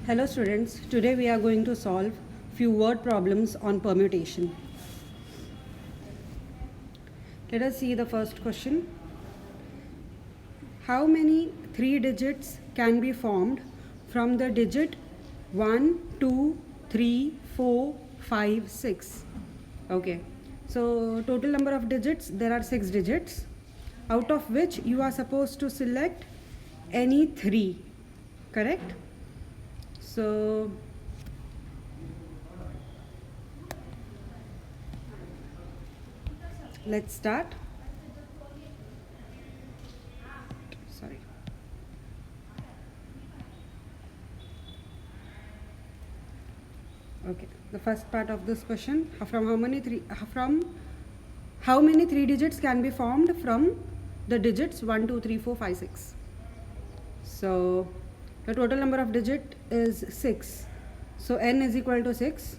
Hello students, today we are going to solve few word problems on permutation. Let us see the first question. How many 3 digits can be formed from the digit 1, 2, 3, 4, 5, 6? Okay, so total number of digits, there are 6 digits, out of which you are supposed to select any 3, correct? So let's start. Sorry. Okay, the first part of this question, from how many 3 digits can be formed from the digits 1, 2, 3, 4, 5, 6? So the total number of digit is 6. So n is equal to 6.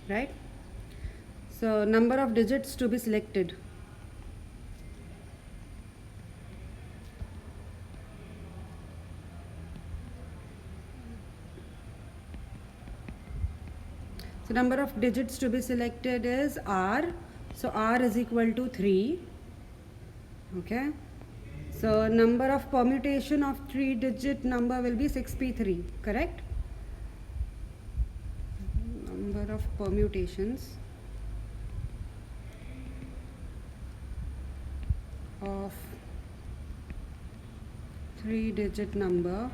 Right? So number of digits to be selected. So number of digits to be selected is r. So r is equal to 3. Okay. So number of permutation of 3-digit number will be 6p3, correct? Number of permutations of 3-digit number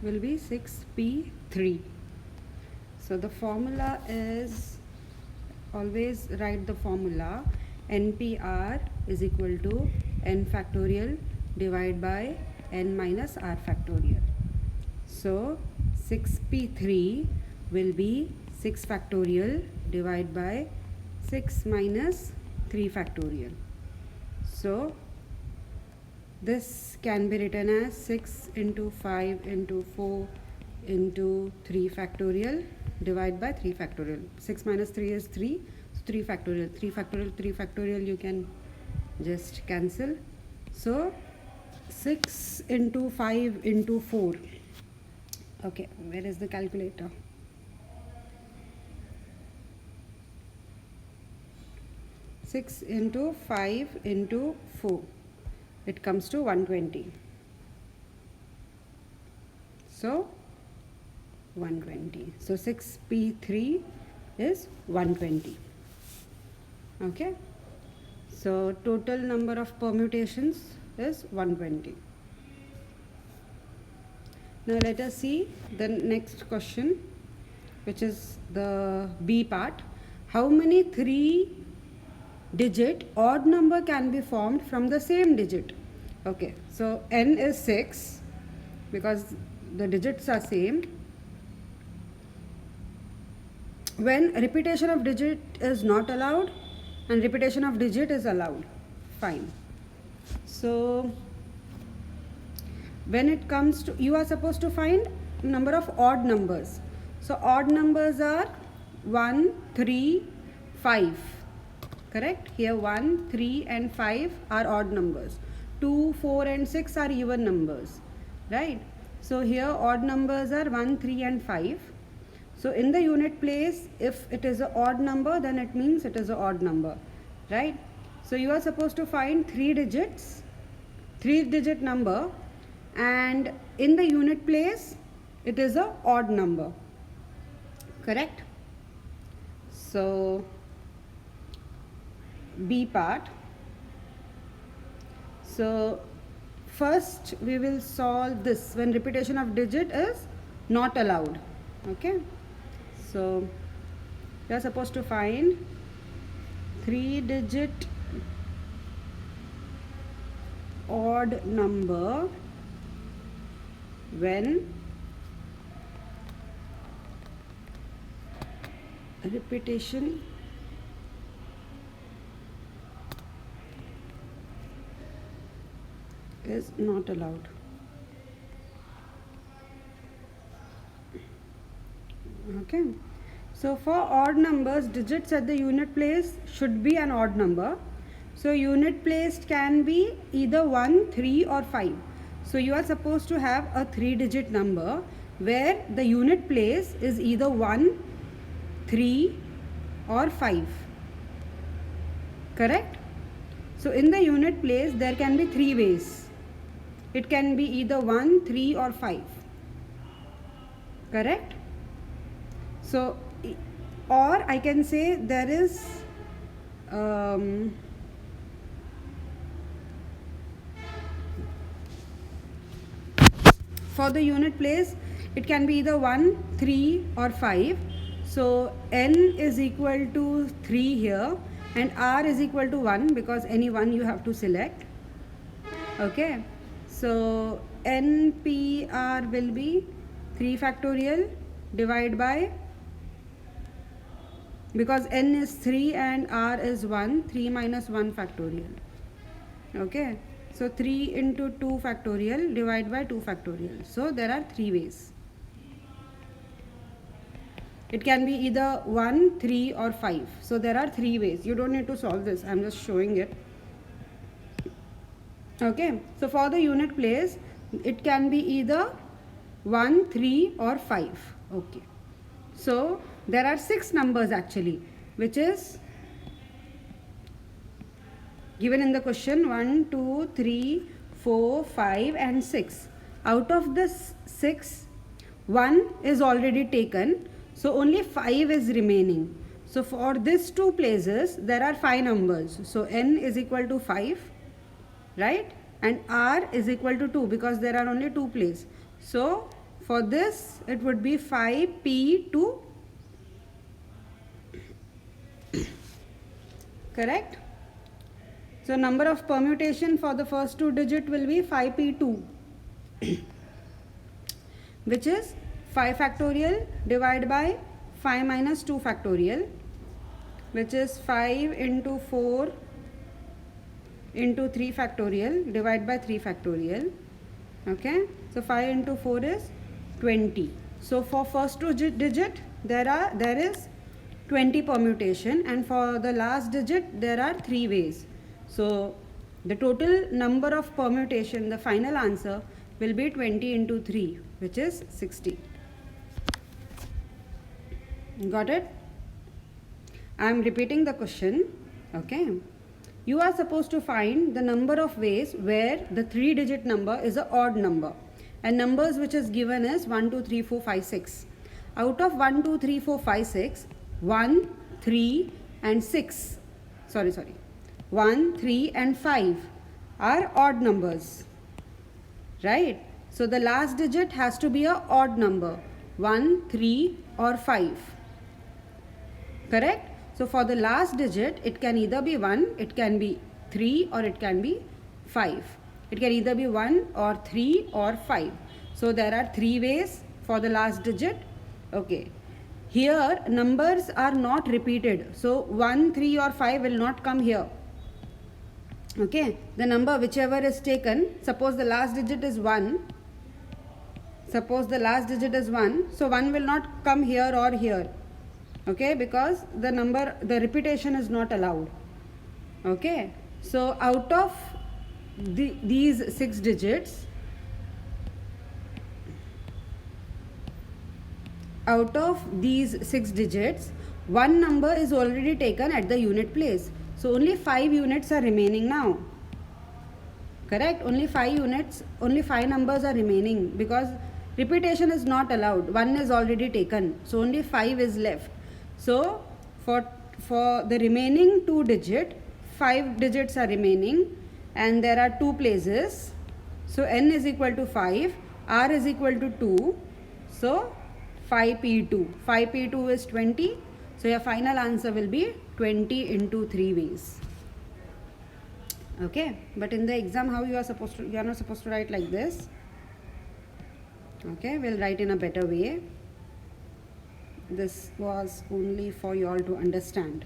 will be 6p3. So the formula is, always write the formula, npr is equal to n factorial divided by n minus r factorial. So 6p3 will be 6 factorial divided by 6 minus 3 factorial. So this can be written as 6 into 5 into 4 into 3 factorial divided by 3 factorial. 6 minus 3 is 3, so 3 factorial. 3 factorial, 3 factorial you can just cancel. So 6 into 5 into 4. Okay, where is the calculator? Six into 5 into 4. It comes to 120. So 120. So 6p3 is 120. Okay. So total number of permutations is 120. Now let us see the next question, which is the B part. How many 3-digit odd number can be formed from the same digit? Okay, so n is 6 because the digits are same. When repetition of digit is not allowed and repetition of digit is allowed, fine. So when it comes to, you are supposed to find number of odd numbers. So odd numbers are 1, 3, 5. Correct? Here 1, 3 and 5 are odd numbers. 2, 4 and 6 are even numbers. Right? So here odd numbers are 1, 3 and 5. So in the unit place, if it is an odd number, then it means it is an odd number. Right? So you are supposed to find 3 digits, 3-digit number, and in the unit place it is a odd number, correct? So B part. So first we will solve this when repetition of digit is not allowed. Okay, so we are supposed to find 3-digit odd number when repetition is not allowed. Okay, so for odd numbers, digits at the unit place should be an odd number. So unit placed can be either 1, 3 or 5. So you are supposed to have a 3-digit number where the unit place is either 1, 3 or 5. Correct? So in the unit place there can be 3 ways. It can be either 1, 3 or 5. Correct? So, or I can say there is for the unit place it can be either 1, 3 or 5. So n is equal to 3 here and r is equal to 1 because any one you have to select. Okay, so npr will be 3 factorial divided by, because n is 3 and r is 1, 3 minus 1 factorial. Okay, so 3 into 2 factorial divided by 2 factorial. So there are 3 ways. It can be either 1, 3 or 5. So there are 3 ways. You don't need to solve this. I am just showing it. Okay, so for the unit place it can be either 1, 3 or 5. Okay, so there are 6 numbers actually, which is given in the question: 1, 2, 3, 4, 5 and 6. Out of this 6, 1 is already taken, so only 5 is remaining. So for these two places there are 5 numbers, so n is equal to 5, right, and r is equal to 2 because there are only 2 places. So for this it would be 5p2. Correct? So number of permutation for the first 2 digit will be 5p2 which is 5 factorial divided by 5 minus 2 factorial, which is 5 into 4 into 3 factorial divided by 3 factorial. Okay, so 5 into 4 is 20. So for first 2 digit there is 20 permutation, and for the last digit there are 3 ways. So the total number of permutation, the final answer will be 20 into 3, which is 60. Got it? I am repeating the question. Okay, you are supposed to find the number of ways where the 3-digit number is an odd number, and numbers which is given is 1, 2, 3, 4, 5, 6. Out of 1, 2, 3, 4, 5, 6, 1, 3 and 6, 1, 3 and 5 are odd numbers, right? So the last digit has to be an odd number, 1, 3 or 5. Correct? So for the last digit it can either be 1, it can be 3 or it can be 5. It can either be 1 or 3 or 5. So there are 3 ways for the last digit. Okay. Here numbers are not repeated. So 1, 3 or 5 will not come here. Okay. The number whichever is taken, suppose the last digit is 1. Suppose the last digit is 1. So 1 will not come here or here. Okay, because the repetition is not allowed. Okay, so out of these 6 digits, one number is already taken at the unit place. So only 5 units are remaining now. Correct? Only 5 numbers are remaining because repetition is not allowed. 1 is already taken, so only 5 is left. So for the remaining 2 digit, 5 digits are remaining, and there are 2 places. So n is equal to 5, r is equal to 2. So 5p2. 5p2 is 20. So your final answer will be 20 into 3 ways. Okay, but in the exam you are not supposed to write like this. Okay, we'll write in a better way. This was only for you all to understand.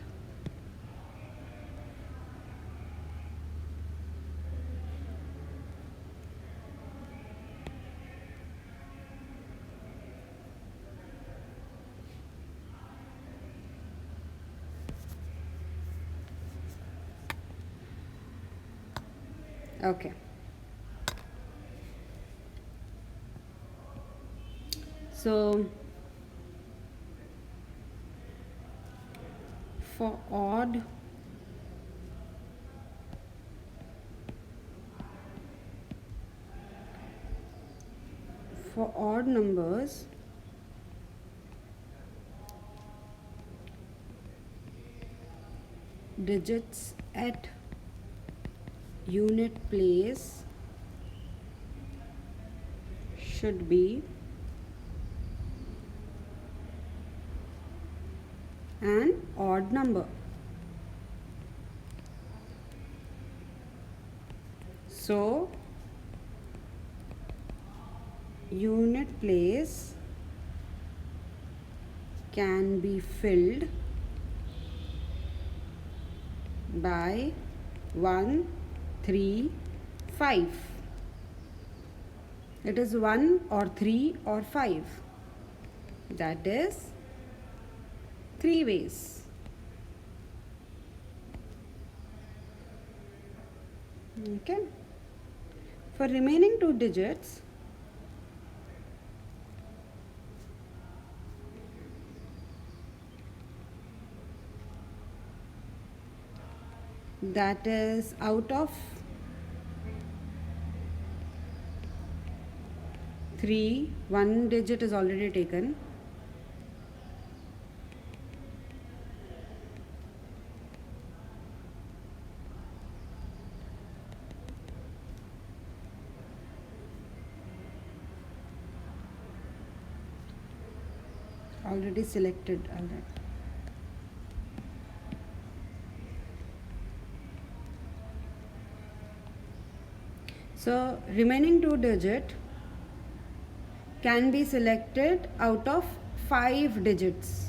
Okay. So for odd numbers, digits at unit place should be an odd number. So unit place can be filled by 1, 3, 5. It is 1 or 3 or 5. That is 3 ways. Okay. For remaining 2 digits, that is out of 3, 1 digit is already taken. Already selected. Alright. So remaining 2 digit can be selected out of 5 digits.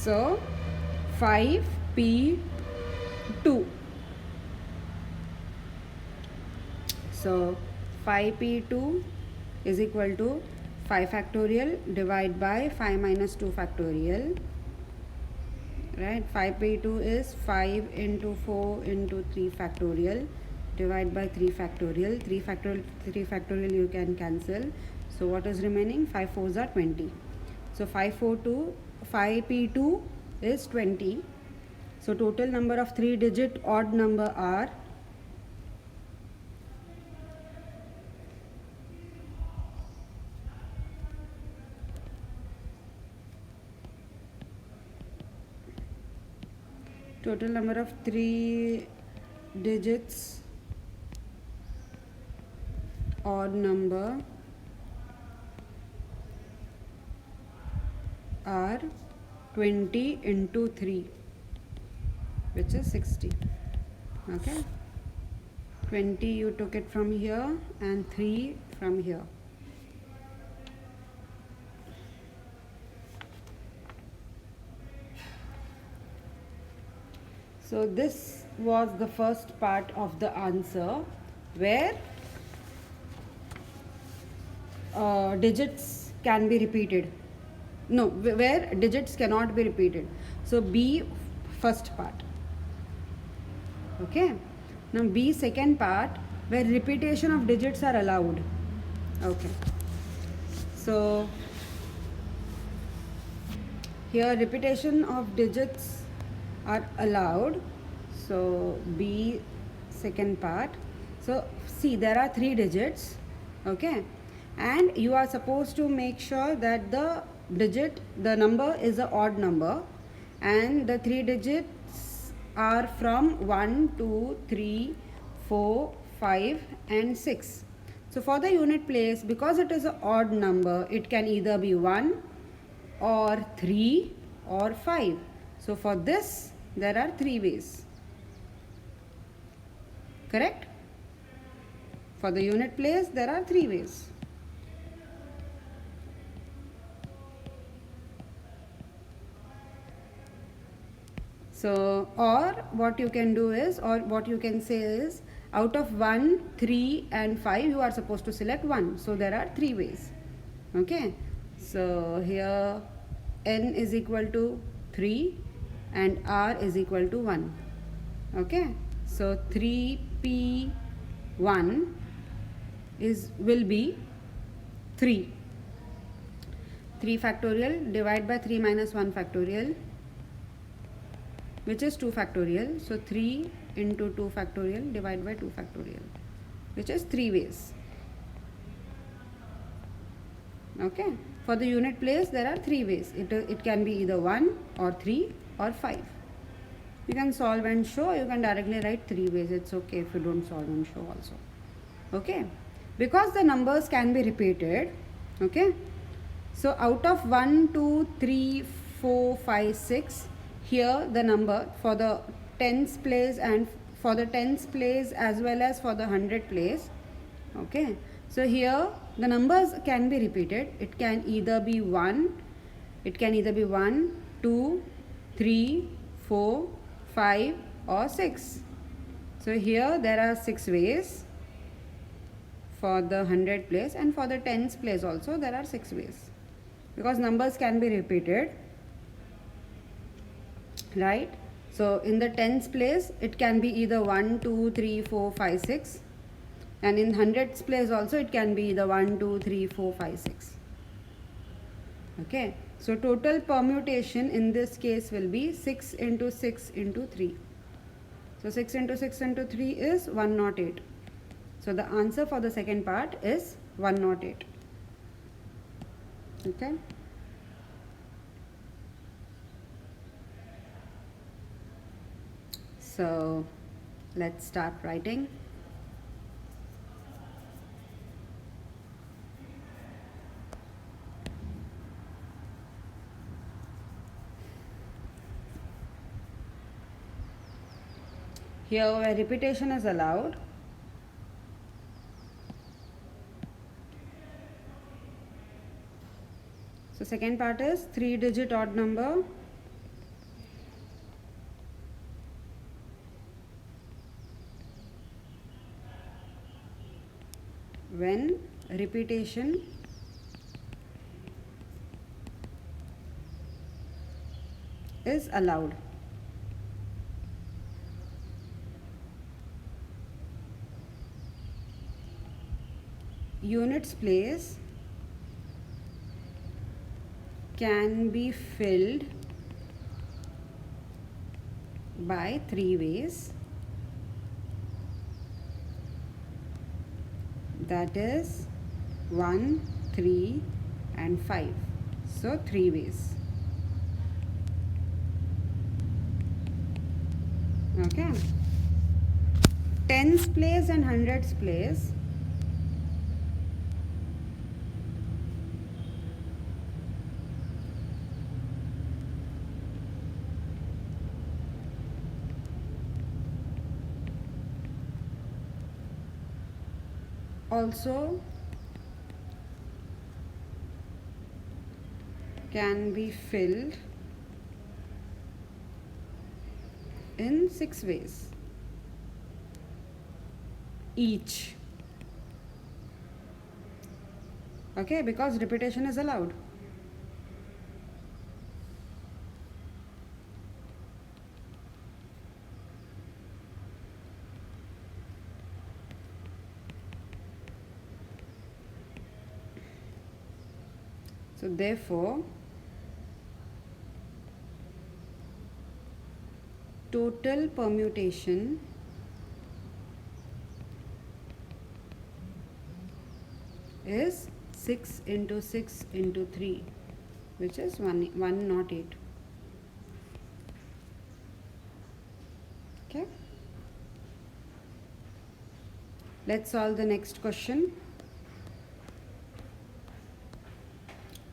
So 5p2. So 5p2 is equal to 5 factorial divided by 5 minus 2 factorial. Right? 5p2 is 5 into 4 into 3 factorial divided by 3 factorial. 3 factorial you can cancel. So what is remaining? 5 4s are 20. So 5p2 is 20. So total number of 3 digit odd number are total number of 3 digits odd number are 20 into 3, which is 60. Okay, 20 you took it from here and 3 from here. So this was the first part of the answer, where digits can be repeated. No, where digits cannot be repeated. So B, first part. Okay. Now B, second part, where repetition of digits are allowed. Okay. So here repetition of digits are allowed. So B, second part. So see, there are 3 digits. Okay. And you are supposed to make sure that the number is an odd number, and the 3 digits are from 1, 2, 3, 4, 5 and 6. So for the unit place, because it is an odd number, it can either be 1 or 3 or 5. So for this, there are 3 ways. Correct? For the unit place, there are 3 ways. So, or what you can do is, or what you can say is, out of 1, 3 and 5 you are supposed to select 1. So, there are 3 ways. Okay. So, here n is equal to 3 and r is equal to 1. Okay. So, 3p1 will be 3. 3 factorial divide by 3 minus 1 factorial, which is 2 factorial. So 3 into 2 factorial divide by 2 factorial, which is 3 ways. Okay. For the unit place, there are 3 ways. It can be either 1 or 3 or 5. You can solve and show. You can directly write 3 ways. It's okay if you don't solve and show also. Okay. Because the numbers can be repeated. Okay. So out of 1, 2, 3, 4, 5, 6, here the number for the tens place and for the tens place as well as for the 100 place. Okay. So here the numbers can be repeated. It can either be 1, 2, 3, 4, 5 or 6. So here there are 6 ways for the 100 place, and for the tens place also there are 6 ways. Because numbers can be repeated, right? So in the tens place it can be either 1, 2, 3, 4, 5, 6, and in hundreds place also it can be either 1, 2, 3, 4, 5, 6. Okay. So total permutation in this case will be 6 into 6 into 3. So 6 into 6 into 3 is 108. So the answer for the second part is 108. Okay. So let's start writing. Here where repetition is allowed, so second part is 3-digit odd number when repetition is allowed. Units place can be filled by 3 ways, that is 1, 3 and 5. So 3 ways. Okay. Tens place and hundreds place also can be filled in 6 ways each. Okay, because repetition is allowed. So therefore total permutation is 6 into 6 into 3, which is 108. Okay. Let's solve the next question.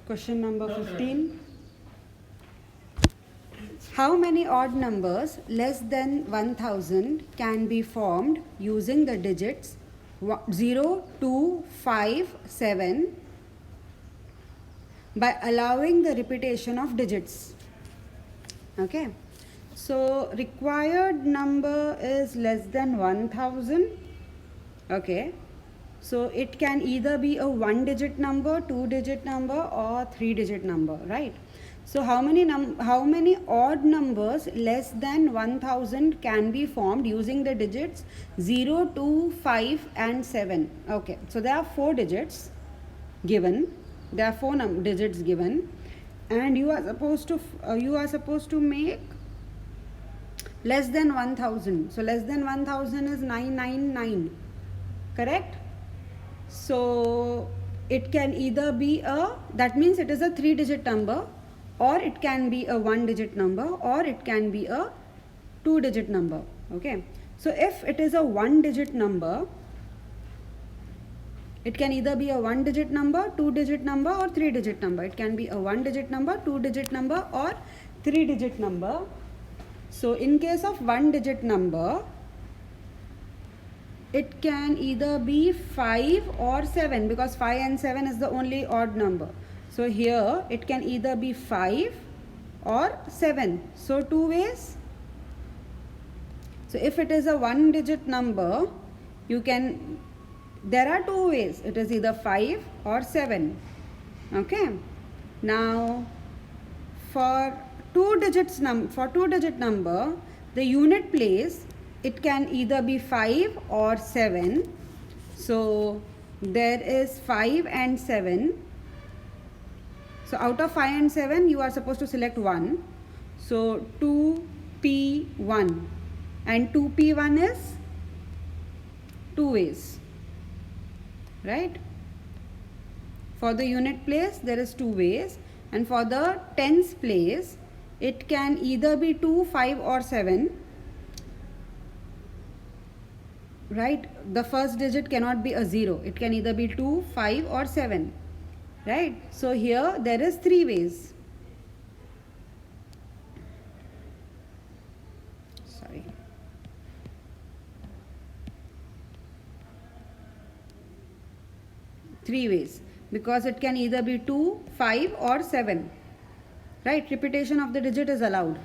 Question number 15. How many odd numbers less than 1000 can be formed using the digits 0, 2, 5, 7 by allowing the repetition of digits? Okay. So required number is less than 1000. Okay, so it can either be a 1-digit number, 2-digit number, or 3-digit number, right? So how many odd numbers less than 1000 can be formed using the digits 0, 2, 5 and 7? Okay, so there are 4 digits given. There are 4 digits given, and you are supposed to make less than 1000. So less than 1000 is 999, correct? So it can either be that means it is a 3-digit number, or it can be a 1-digit number, or it can be a 2-digit number. Okay, so if it is a 1-digit number, it can either be a 1-digit number, 2-digit number, or 3-digit number. It can be a 1-digit number, 2-digit number, or 3-digit number. So in case of 1-digit number, it can either be 5 or 7, because 5 and 7 is the only odd number. So here it can either be 5 or 7. So 2 ways. So if it is a 1-digit number, there are 2 ways. It is either 5 or 7. Okay. Now for 2-digit number, the unit place, it can either be 5 or 7. So there is 5 and 7. So out of 5 and 7, you are supposed to select 1. So 2p1, and 2p1 is 2 ways, right? For the unit place, there is 2 ways, and for the tens place, it can either be 2, 5 or 7. Right? The first digit cannot be a 0. It can either be 2, 5 or 7. Right? So here there is 3 ways. Sorry. Three ways, because it can either be 2, 5 or 7. Right? Repetition of the digit is allowed.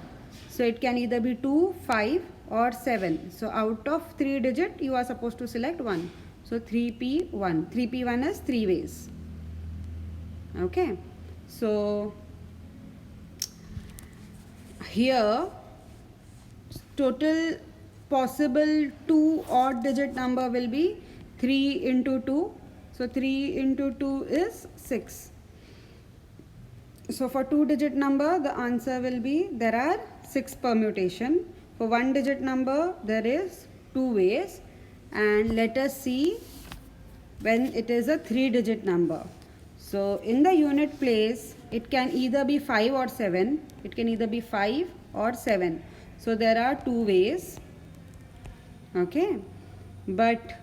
So it can either be 2, 5 or 7. So out of 3 digit, you are supposed to select 1. So 3p1. 3p1 is 3 ways. Okay. So here total possible 2 odd digit number will be 3 into 2. So 3 into 2 is 6. So for 2-digit number, the answer will be, there are 6 permutation. For 1-digit number, there is 2 ways. And let us see when it is a 3-digit number. So in the unit place, it can either be 5 or 7. It can either be 5 or 7. So there are 2 ways. Okay. But,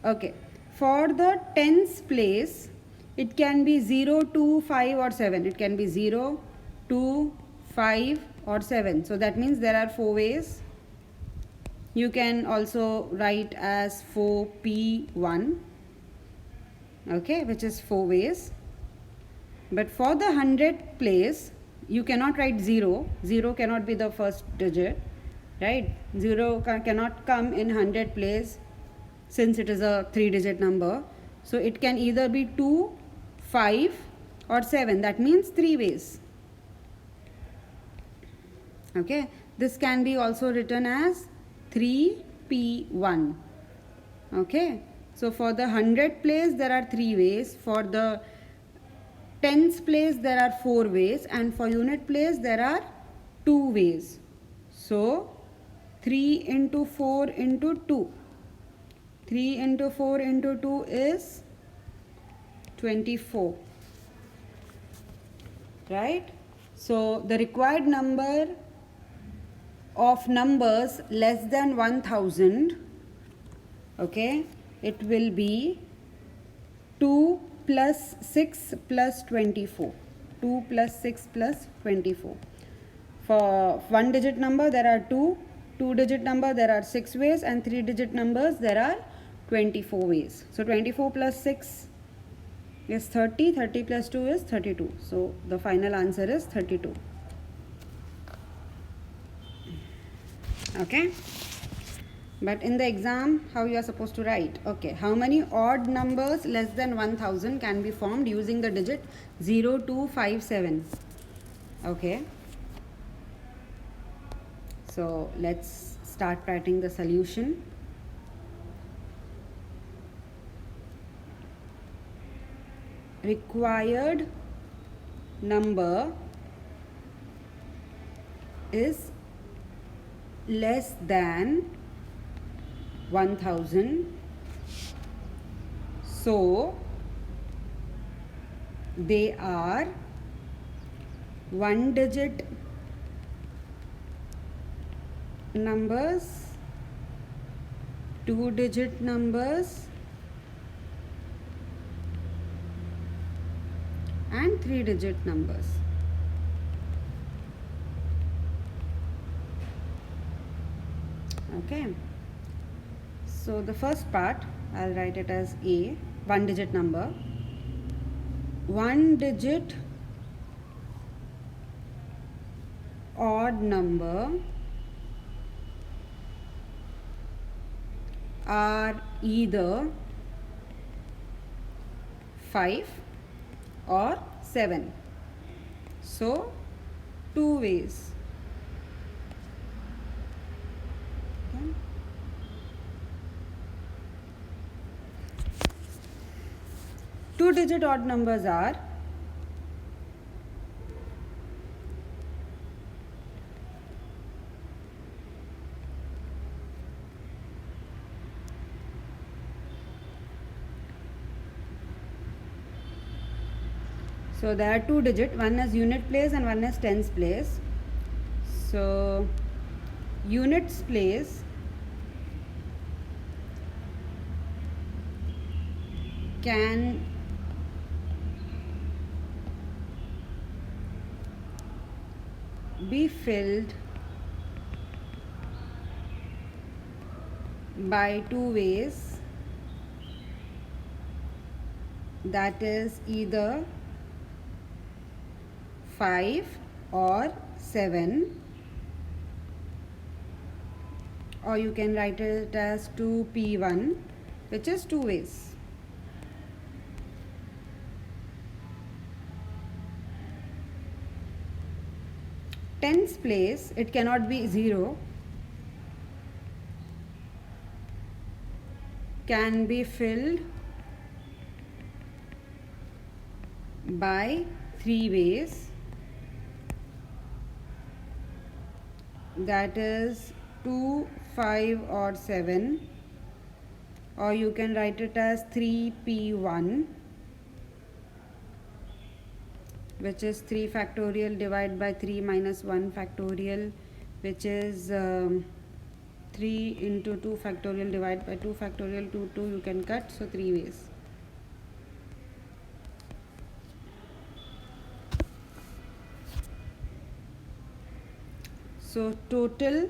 okay. For the tens place, it can be 0, 2, 5 or 7. It can be 0, 2, 5 or 7. So that means there are 4 ways. You can also write as 4p1. Okay, which is 4 ways. But for the 100 place, you cannot write 0. 0 cannot be the first digit. Right? 0 cannot come in 100 place, since it is a 3-digit number. So it can either be 2, 5 or 7. That means 3 ways. Okay. This can be also written as 3p1. Okay. So for the 100 place, there are 3 ways. For the tens place, there are 4 ways. And for unit place, there are 2 ways. So 3 into 4 into 2. 3 into 4 into 2 is 24. Right? So the required number of numbers less than 1000, okay, it will be 2 plus 6 plus 24. 2 plus 6 plus 24. For 1-digit number, there are 2. 2-digit number, there are 6 ways. And 3-digit numbers, there are 24 ways. So 24 plus 6 is 30. 30 plus 2 is 32. So the final answer is 32. Okay, but in the exam how you are supposed to write? Okay, how many odd numbers less than 1000 can be formed using the digit 0257? Okay, so let's start writing the solution. Required number is less than 1000, so they are one digit numbers, two digit numbers, and three digit numbers. Okay, so the first part I'll write it as A, one digit number. One digit odd number are either 5 or 7. So, two ways. Okay. Two digit odd numbers are so there are two digit, one is unit place and one is tens place. So units place can be filled by two ways, that is either 5 or 7, or you can write it as 2p1, which is two ways. Tens place, it cannot be 0, can be filled by three ways, that is 2, 5 or 7, or you can write it as 3p1, which is 3 factorial divided by 3 minus 1 factorial, which is 3 into 2 factorial divided by 2 factorial, 2 you can cut, so three ways. So total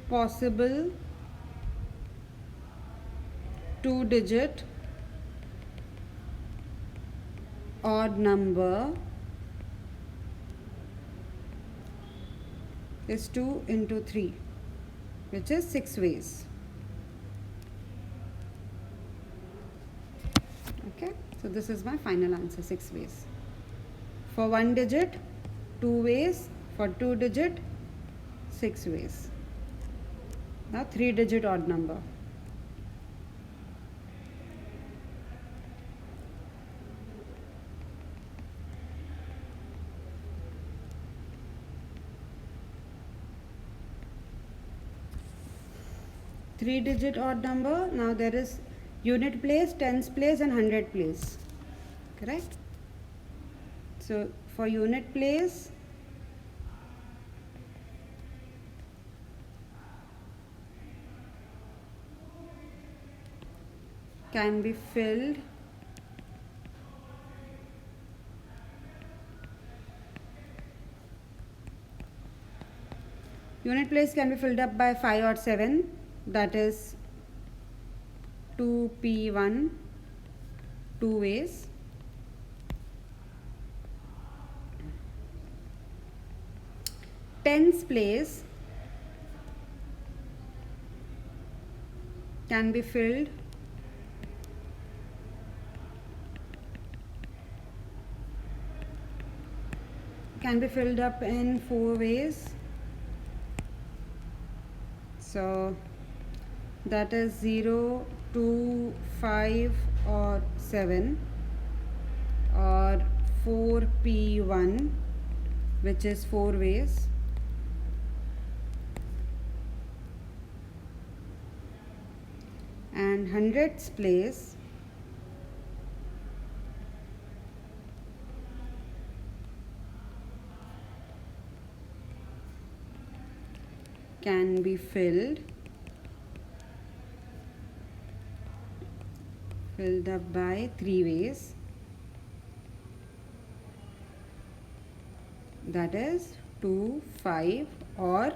possible two digit odd number is 2 into 3, which is 6 ways. Okay, so this is my final answer, 6 ways. For one digit, 2 ways. For two digit, 6 ways. Now three digit odd number. Three digit odd number, now there is unit place, tens place and hundred place, correct? So for unit place, can be filled unit place can be filled up by 5 or 7, that is 2p1, two ways. Tens place can be filled up in 4 ways. So that is 0, 2, 5 or 7, or 4p1, which is 4 ways, and hundredths place can be filled up by 3 ways, that is 2, 5 or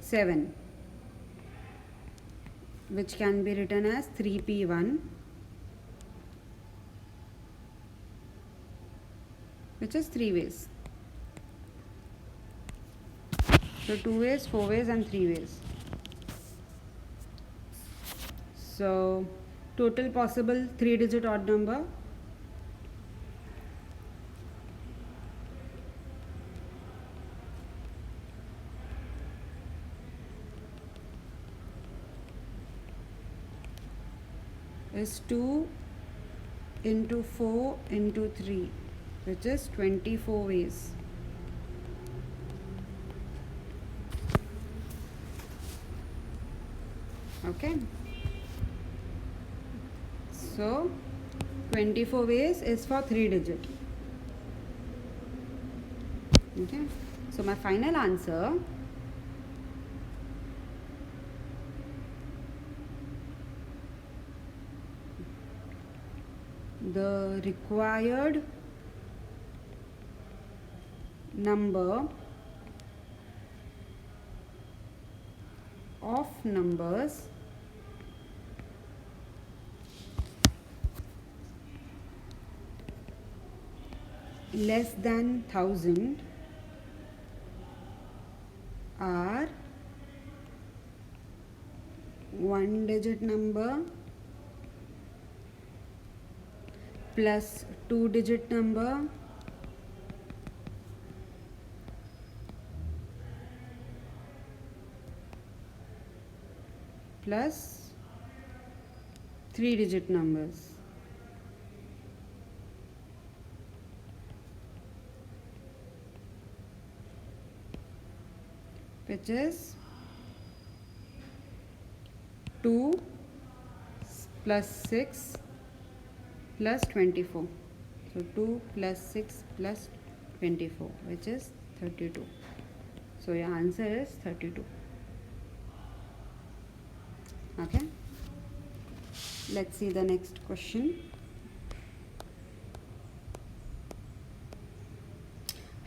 7, which can be written as 3p1, which is 3 ways. So 2 ways, 4 ways and 3 ways. So total possible 3-digit odd number is 2 into 4 into 3, which is 24 ways. Okay, so 24 ways is for 3-digit. Okay, so my final answer the required number of numbers less than 1000 are 1-digit number plus 2-digit number plus 3-digit numbers. Which is 2 plus 6 plus 24. So 2 plus 6 plus 24, which is 32. So your answer is 32. Okay, let's see the next question.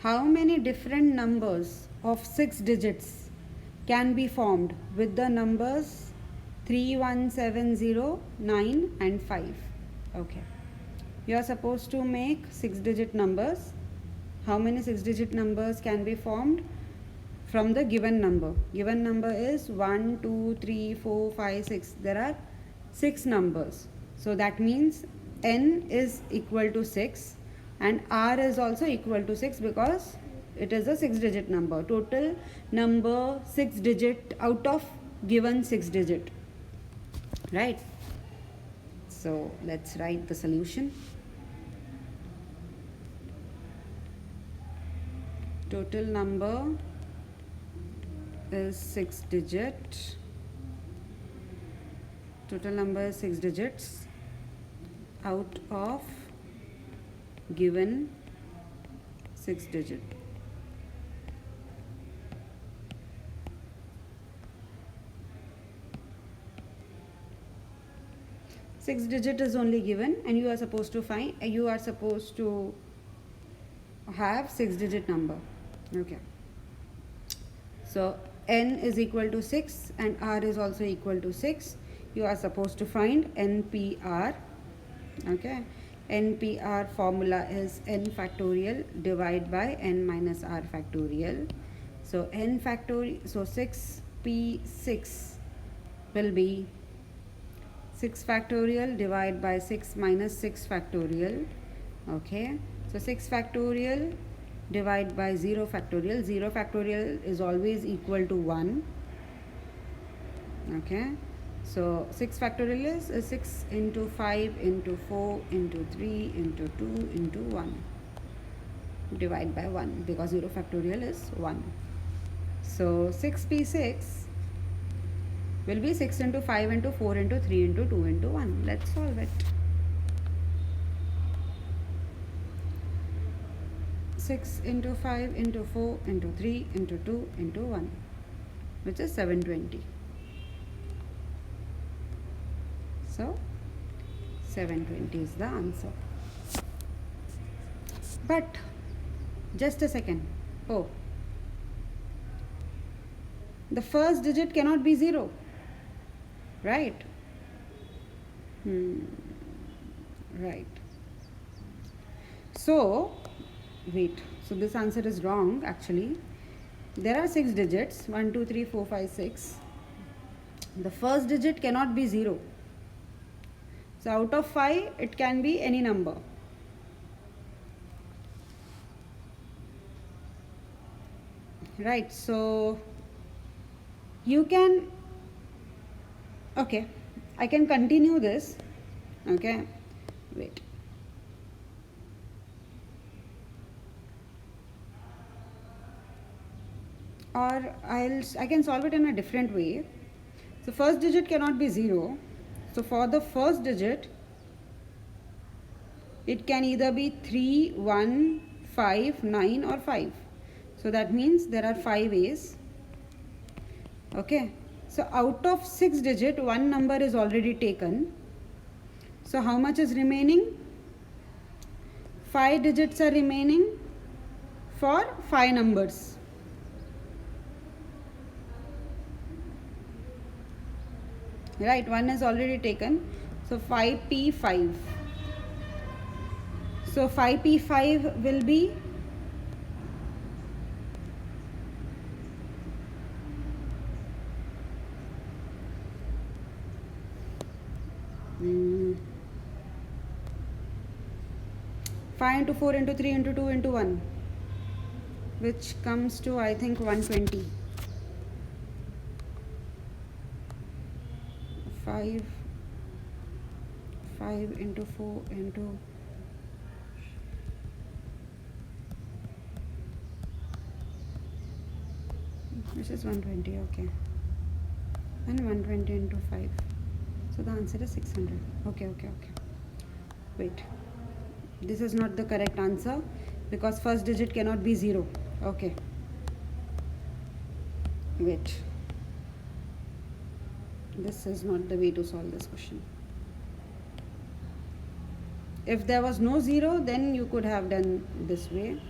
How many different numbers of 6 digits can be formed with the numbers 3, 1, 7, 0, 9 and 5? Okay, you are supposed to make 6-digit numbers. How many 6-digit numbers can be formed from the given number? Given number is 1, 2, 3, 4, 5, 6. There are 6 numbers. So that means n is equal to 6 and r is also equal to 6 because it is a 6-digit number. Total number 6-digit out of given 6-digit. Right? So let's write the solution. Total number is 6-digit. Total number is 6 digits out of given 6-digit. Six digit is only given and you are supposed to have 6-digit number. Okay, so n is equal to 6 and r is also equal to 6. You are supposed to find NPR. Okay, NPR formula is n factorial divided by n minus r factorial. So n factorial, so 6p6 will be 6 factorial divide by 6 minus 6 factorial. Okay, so 6 factorial divide by 0 factorial. 0 factorial is always equal to 1. Okay, so 6 factorial is 6 into 5 into 4 into 3 into 2 into 1. Divide by 1 because 0 factorial is 1. So 6p6 will be 6 into 5 into 4 into 3 into 2 into 1. Let's solve it. 6 into 5 into 4 into 3 into 2 into 1, which is 720. So 720 is the answer. But just a second. Oh, the first digit cannot be 0, right? Right. So wait, so this answer is wrong actually. There are 6 digits, 1 2 3 4 5 6. The first digit cannot be 0. So out of 5 it can be any number. Right, so you can, okay, I can continue this. Okay, wait. Or I can solve it in a different way. So first digit cannot be 0. So for the first digit, it can either be 3, 1, 5, 9 or 5. So that means there are 5 ways. Okay. So out of 6 digit, one number is already taken. So how much is remaining? 5 digits are remaining for 5 numbers. Right, one is already taken. So 5p5. So 5p5 will be 5 into 4 into 3 into 2 into 1, which comes to I think 120. 5 into 4 into which is 120. Okay, and 120 into 5, so the answer is 600. Okay, wait, this is not the correct answer because first digit cannot be 0. Okay, wait, this is not the way to solve this question. If there was no 0, then you could have done this way.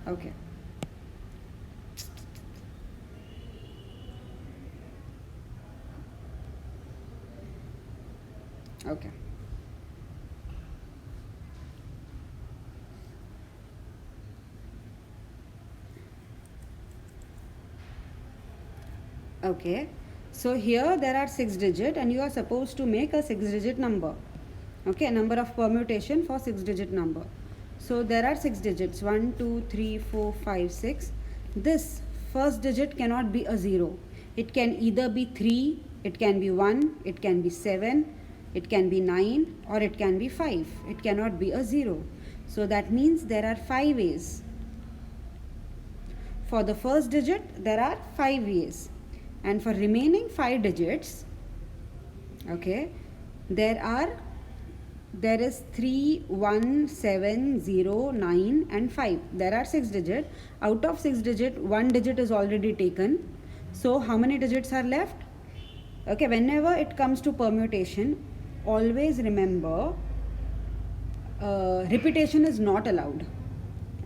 Okay. Okay. Okay, so here there are 6 digit and you are supposed to make a 6 digit number. Okay, number of permutation for 6 digit number. So there are 6 digits, 1 2 3 4 5 6. This first digit cannot be a 0. It can either be 3, it can be 1, it can be 7, it can be 9 or it can be 5. It cannot be a 0. So that means there are 5 ways. For the first digit there are 5 ways. And for remaining 5 digits, okay, there is 3, 1, 7, 0, 9 and 5. There are 6 digits. Out of 6 digit, 1 digit is already taken. So how many digits are left? Okay, whenever it comes to permutation, always remember repetition is not allowed.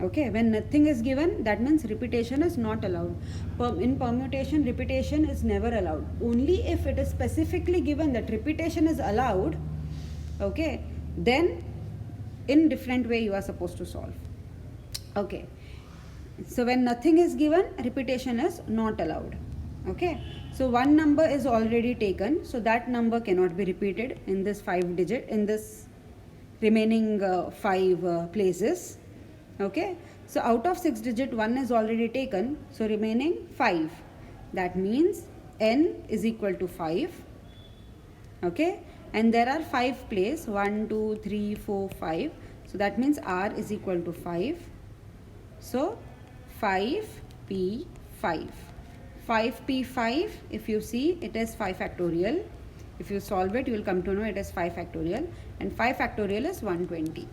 Okay, when nothing is given, that means repetition is not allowed. In permutation, repetition is never allowed. Only if it is specifically given that repetition is allowed, okay, then in different way you are supposed to solve. Okay, so when nothing is given, repetition is not allowed. Okay, So one number is already taken, so that number cannot be repeated in this 5 digit, in this remaining 5 places. Okay, so out of 6 digit, 1 is already taken, so remaining 5. That means n is equal to 5. Okay, and there are 5 places, 1 2 3 4 5, so that means r is equal to 5. So 5p5. 5p5, if you see, it is 5 factorial. If you solve it, you will come to know it is 5 factorial, and 5 factorial is 120.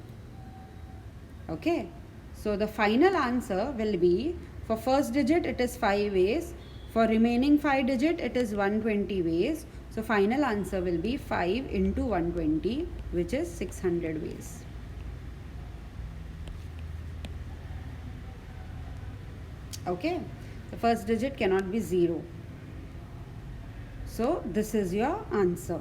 Okay, so the final answer will be, for first digit it is 5 ways, for remaining 5 digit it is 120 ways. So final answer will be 5 into 120, which is 600 ways. Okay, the first digit cannot be 0. So this is your answer.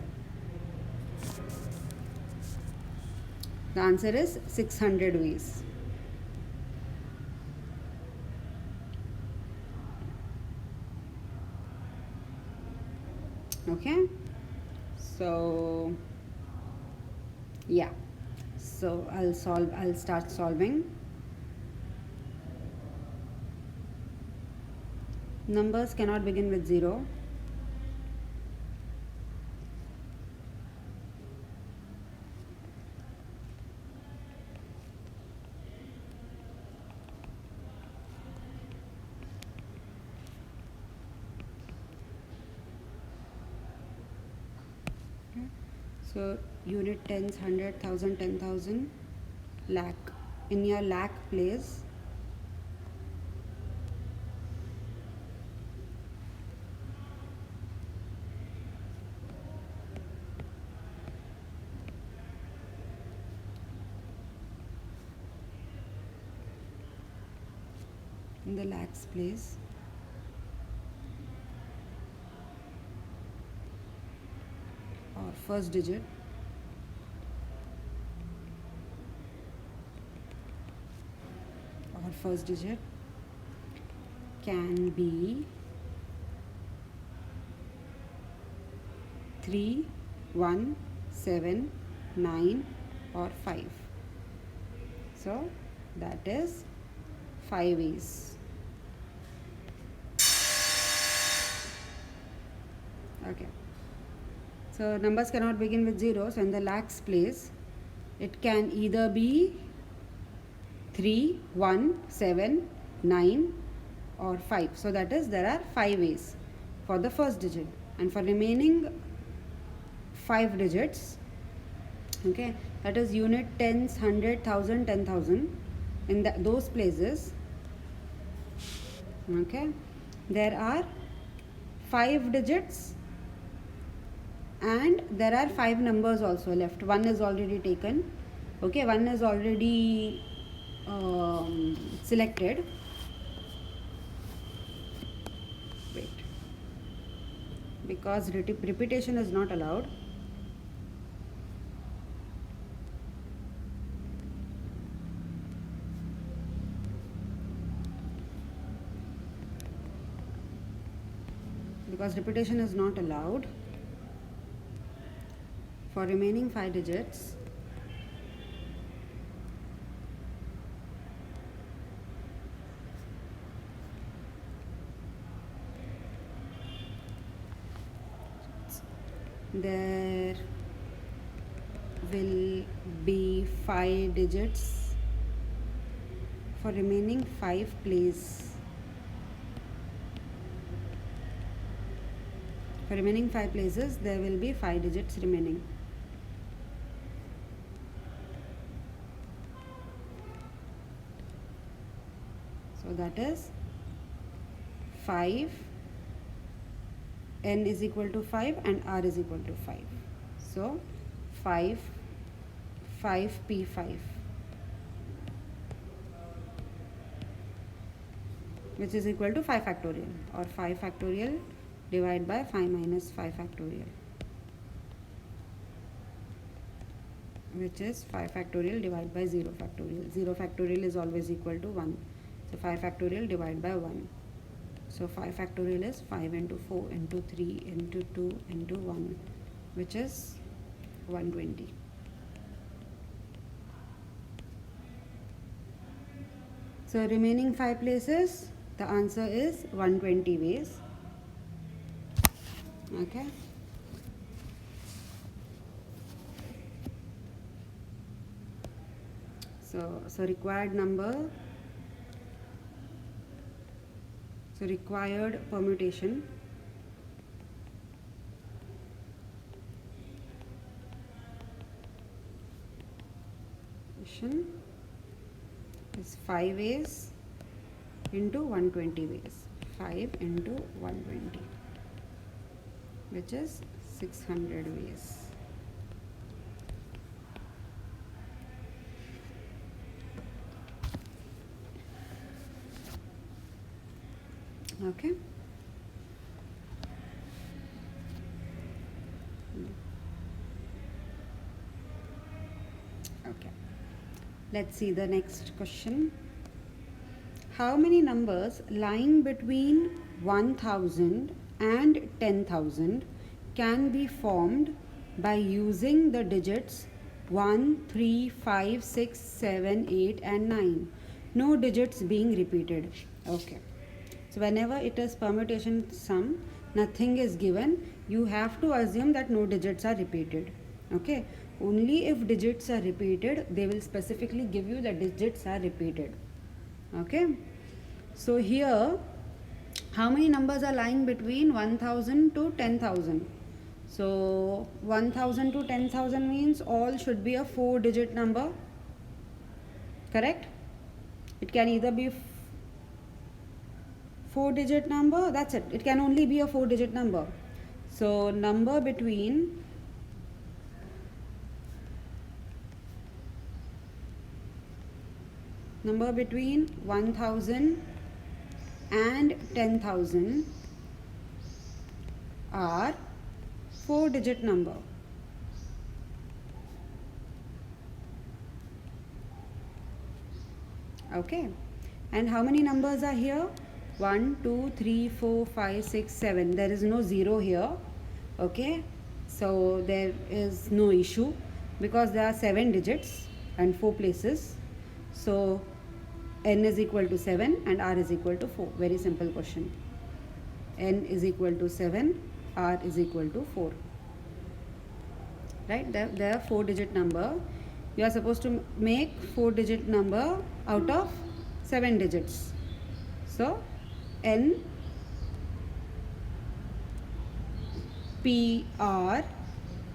The answer is 600 ways. Okay, so yeah, so I'll start solving. Numbers cannot begin with 0. So unit, tens, 100, 1000, 10,000, lakh. In your lakh place, in the lakhs place, or first digit, can be 3, 1, 7, 9 or 5. So that is 5 ways. Okay, so numbers cannot begin with 0, so in the lakhs place it can either be 3, 1, 7, 9 or 5. So that is, there are 5 ways for the first digit, and for remaining 5 digits, okay, that is unit, tens, 100, 1000, 10,000, in those places, okay, there are 5 digits and there are 5 numbers also left. 1 is already taken, okay, 1 is already selected. Wait, because repetition is not allowed. Because repetition is not allowed for remaining 5 digits, there will be 5 digits for remaining 5 places. For remaining 5 places, there will be 5 digits remaining. So that is 5, n is equal to 5 and r is equal to 5. So 5p5, which is equal to 5 factorial, or 5 factorial divided by 5 minus 5 factorial, which is 5 factorial divided by 0 factorial. 0 factorial is always equal to 1. So 5 factorial divided by 1. So 5 factorial is 5 into 4 into 3 into 2 into 1, which is 120. So remaining 5 places, the answer is 120 ways. Okay. So required number, so required permutation is 5 ways into 120 ways. 5 into 120, which is 600 ways. Okay. Okay. Let's see the next question. How many numbers lying between 1000 and 10,000 can be formed by using the digits 1, 3, 5, 6, 7, 8 and 9? No digits being repeated. Okay. So whenever it is permutation sum, nothing is given. You have to assume that no digits are repeated. Okay. Only if digits are repeated, they will specifically give you the digits are repeated. Okay. So here, how many numbers are lying between 1000 to 10,000? So 1000 to 10,000 means all should be a 4-digit number. Correct? It can either be 4-digit number, that's it. It can only be a 4-digit number. So number between 1000 and 10,000 are 4-digit number. Okay. And how many numbers are here? 1, 2, 3, 4, 5, 6, 7. There is no 0 here. Okay. So there is no issue because there are 7 digits and 4 places. So n is equal to 7 and r is equal to 4. Very simple question. N is equal to 7, r is equal to 4. Right? They are 4-digit number. You are supposed to make 4-digit number out of 7 digits. So n p r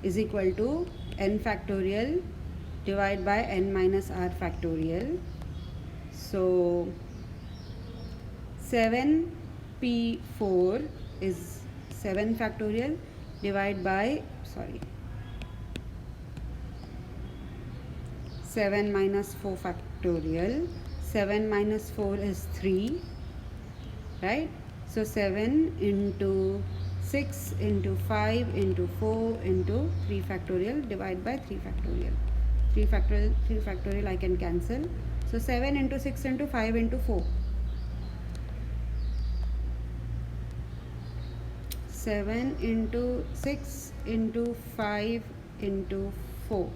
is equal to n factorial divided by n minus r factorial. So 7p4 is 7 factorial divided by 7 minus 4 factorial. 7 minus 4 is 3, right? So 7 into 6 into 5 into 4 into 3 factorial divided by 3 factorial. 3 factorial I can cancel. So 7 into 6 into 5 into 4. 7 into 6 into 5 into 4.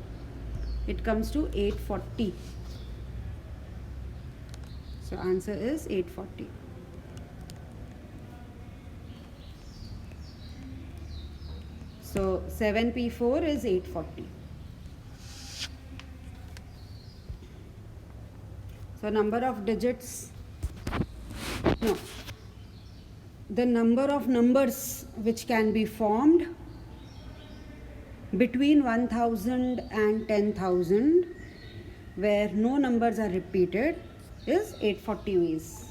It comes to 840. So answer is 840. So 7p4 is 840. So number of digits, no, the number of numbers which can be formed between 1000 and 10,000 where no numbers are repeated is 840 ways.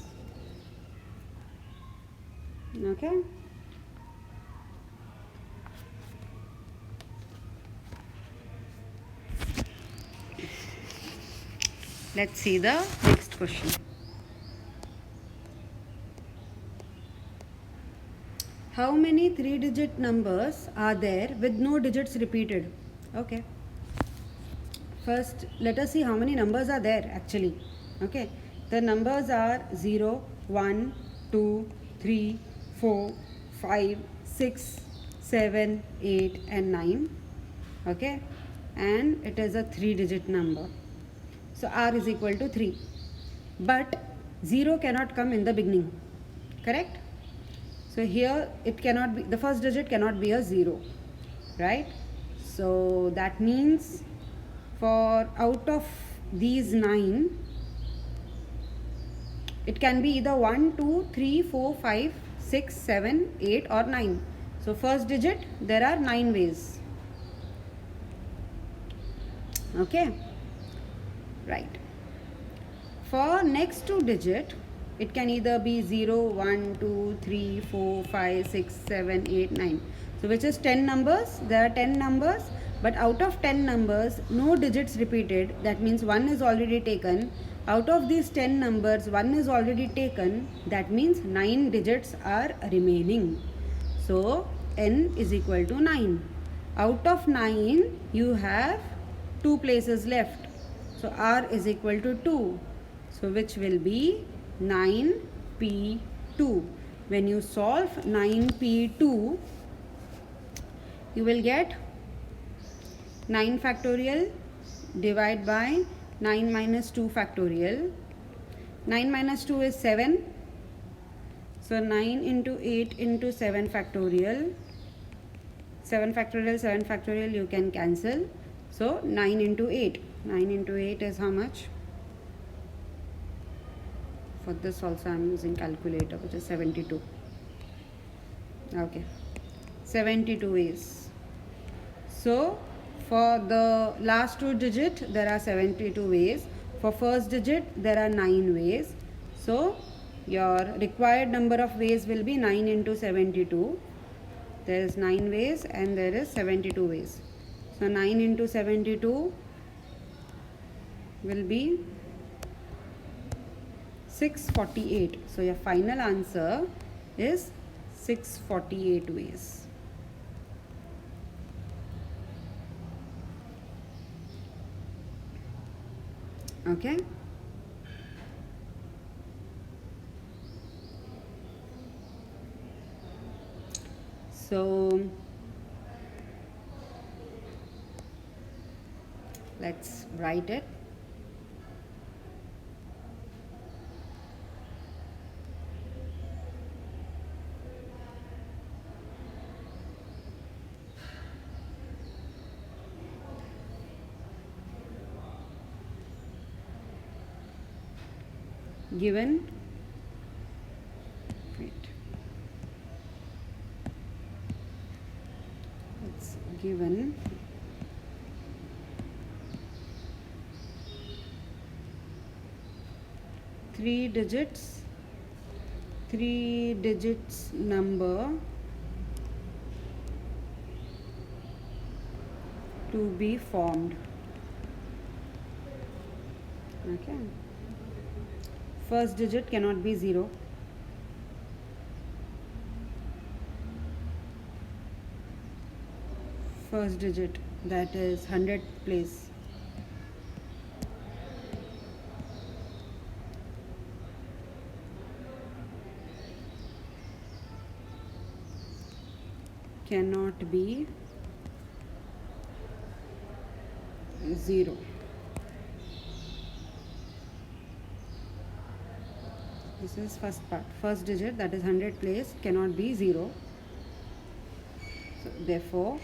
Okay. Let's see the next question. How many 3-digit numbers are there with no digits repeated? Okay. First, let us see how many numbers are there actually. Okay. The numbers are 0, 1, 2, 3, 4, 5, 6, 7, 8 and 9. Okay, and it is a 3-digit number. So R is equal to 3. But 0 cannot come in the beginning. Correct? So here it cannot be, the first digit cannot be a 0. Right? So that means for out of these 9, it can be either 1, 2, 3, 4, 5, 6, 7, 8 or 9. So first digit, there are 9 ways. Okay? Right. For next 2 digit, it can either be 0, 1, 2, 3, 4, 5, 6, 7, 8, 9. So which is 10 numbers. There are 10 numbers, but out of 10 numbers, no digits repeated. That means 1 is already taken. Out of these 10 numbers, 1 is already taken. That means 9 digits are remaining. So n is equal to 9. Out of 9, you have 2 places left. So r is equal to 2. So which will be 9p2. When you solve 9p2, you will get 9 factorial divided by 9 minus 2 factorial. 9 minus 2 is 7. So 9 into 8 into 7 factorial. 7 factorial you can cancel. So 9 into 8. 9 into 8 is how much? For this also I am using calculator, which is 72. Okay, 72 ways. So for the last 2 digit there are 72 ways. For first digit there are 9 ways. So your required number of ways will be 9 into 72. There is 9 ways and there is 72 ways. So 9 into 72 will be 648. So your final answer is 648 ways. Okay. So let's write it. Given, wait, it's given three digits number to be formed. Okay. First digit cannot be 0. First digit, that is 100th place. Cannot be 0. This is first part. First digit, that is 100th place, cannot be 0. So therefore,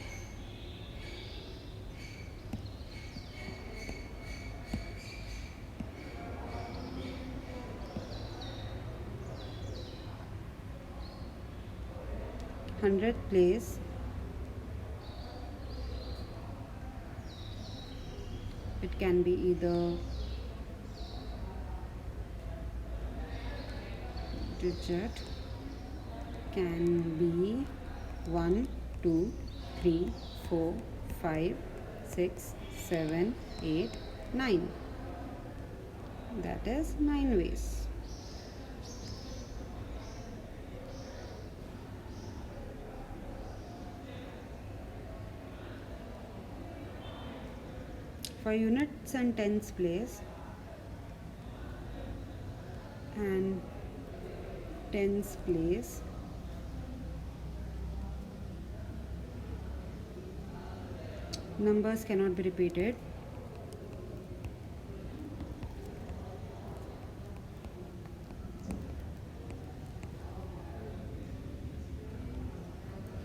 hundredth place it can be either digit can be 1, 2, 3, 4, 5, 6, 7, 8, 9. That is 9 ways. For units and tens place and tens place, numbers cannot be repeated.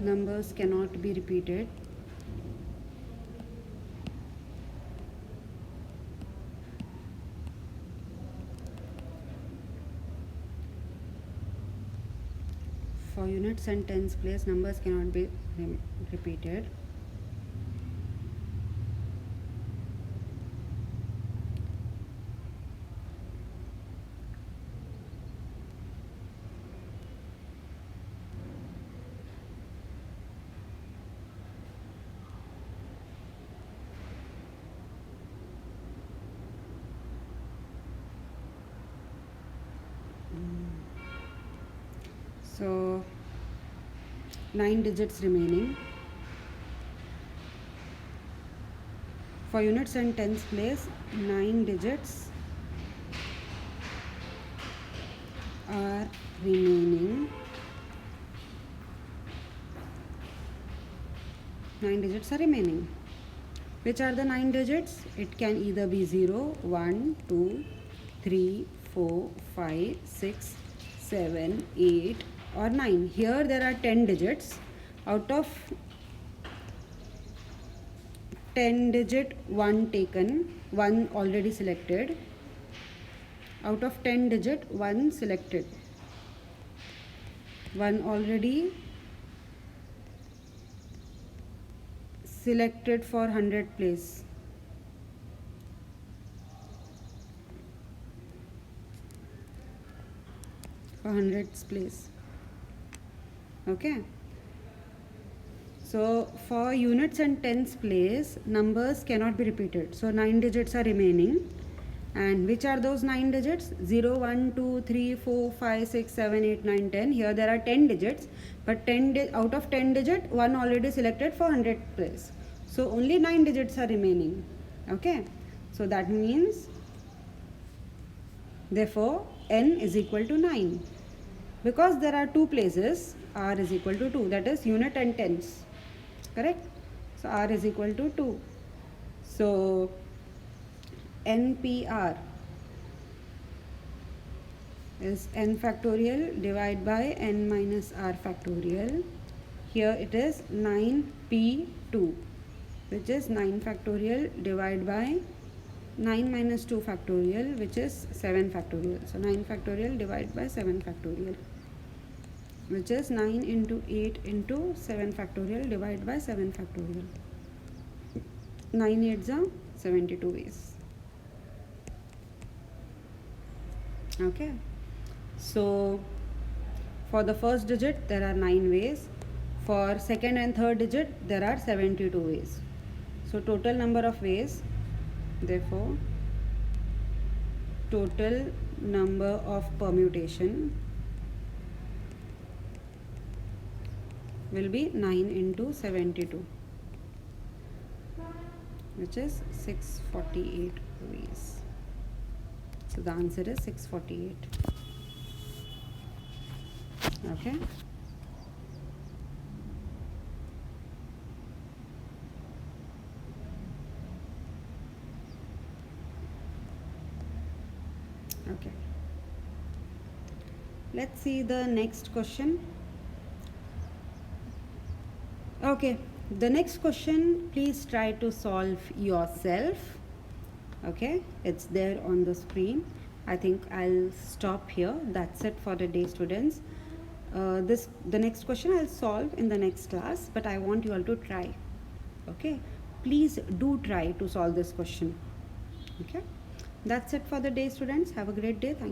Numbers cannot be repeated. For units and tens place, numbers cannot be repeated. So 9 digits remaining. For units and tens place, 9 digits are remaining. 9 digits are remaining. Which are the 9 digits? It can either be 0, 1, 2, 3, 4, 5, 6, 7, 8 or 9. Here there are 10 digits. Out of 10 digit, 1 taken, 1 already selected. Out of 10 digit, 1 selected. 1 already selected for 100 place. For 100's place. Okay. So for units and tens place, numbers cannot be repeated. So 9 digits are remaining. And which are those 9 digits? 0, 1, 2, 3, 4, 5, 6, 7, 8, 9, 10. Here there are 10 digits. But out of 10 digit, 1 already selected for 100 place. So only 9 digits are remaining. Okay. So that means, therefore, n is equal to 9. Because there are 2 places, r is equal to 2. That is unit and tens. Correct? So r is equal to 2. So NPR is n factorial divided by n minus r factorial. Here it is 9P2, which is 9 factorial divided by 9 minus 2 factorial, which is 7 factorial. So 9 factorial divided by 7 factorial, which is 9 into 8 into 7 factorial divided by 7 factorial. 9 8s are 72 ways. Okay. So for the first digit, there are 9 ways. For second and third digit, there are 72 ways. So total number of ways, therefore, total number of permutation will be 9 into 72, which is 648 ways. So the answer is 648. Okay. Okay. Let's see the next question. Okay. The next question, please try to solve yourself. Okay, it's there on the screen. I think I'll stop here. That's it for the day, students. The next question I'll solve in the next class, but I want you all to try. Okay, please do try to solve this question. Okay, that's it for the day, students. Have a great day. Thank you.